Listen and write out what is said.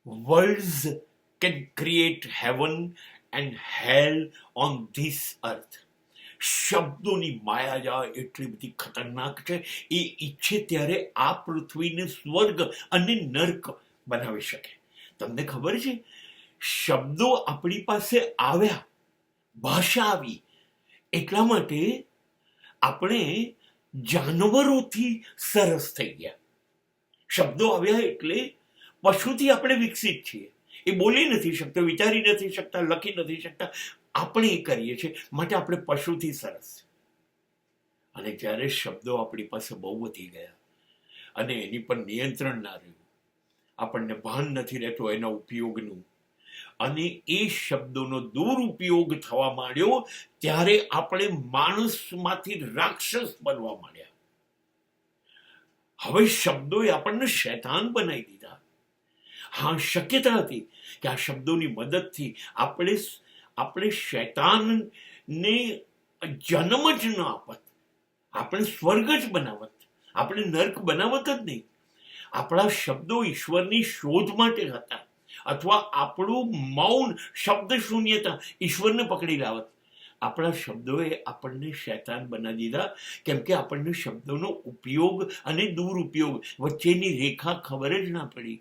words can create heaven and hell on this earth. શબ્દોની માયાજા એટલી બધી ખતરનાક છે, એ ઈચ્છે ત્યારે આ પૃથ્વીને સ્વર્ગ અને નર્ક બનાવી શકે. તમને ખબર છે, શબ્દો આપણી પાસે આવ્યા, ભાષા આવી, એટલા માટે આપણે જાનવરોથી સરસ થઈ ગયા. શબ્દો આવ્યા એટલે પશુથી આપણે વિકસિત છીએ. એ બોલી નથી શકતા, વિચારી નથી શકતા, લખી નથી શકતા, આપણે એ કરીએ છીએ, માટે આપણે પશુથી સરસ. અને જ્યારે શબ્દો આપણી પાસે બહુ વધી ગયા અને એની પર નિયંત્રણ ના રહ્યું, આપણને ભાન નથી રહેતો એના ઉપયોગનું, અને એ શબ્દોનો દુરુપયોગ થવા માંડ્યો, ત્યારે આપણે માણસમાંથી રાક્ષસ બનવા માંડ્યા. હવે શબ્દોએ આપણને શૈતાન બનાવી દીધા. હા, શક્યતા હતી કે આ શબ્દોની મદદથી આપણે શૈતાનને જન્મ જ ન આપત, આપણે સ્વર્ગ જ બનાવત, આપણે નર્ક બનાવત જ નહીં. આપણા શબ્દો ઈશ્વરની શોધ માટે હતા, અથવા આપણું મૌન, શબ્દ શૂન્યતા ઈશ્વરને પકડી લાવત. આપણા શબ્દોએ આપણને શૈતાન બનાવી દીધા, કેમ કે આપણને શબ્દોનો ઉપયોગ અને દુરુપયોગ વચ્ચેની રેખા ખબર જ ના પડી.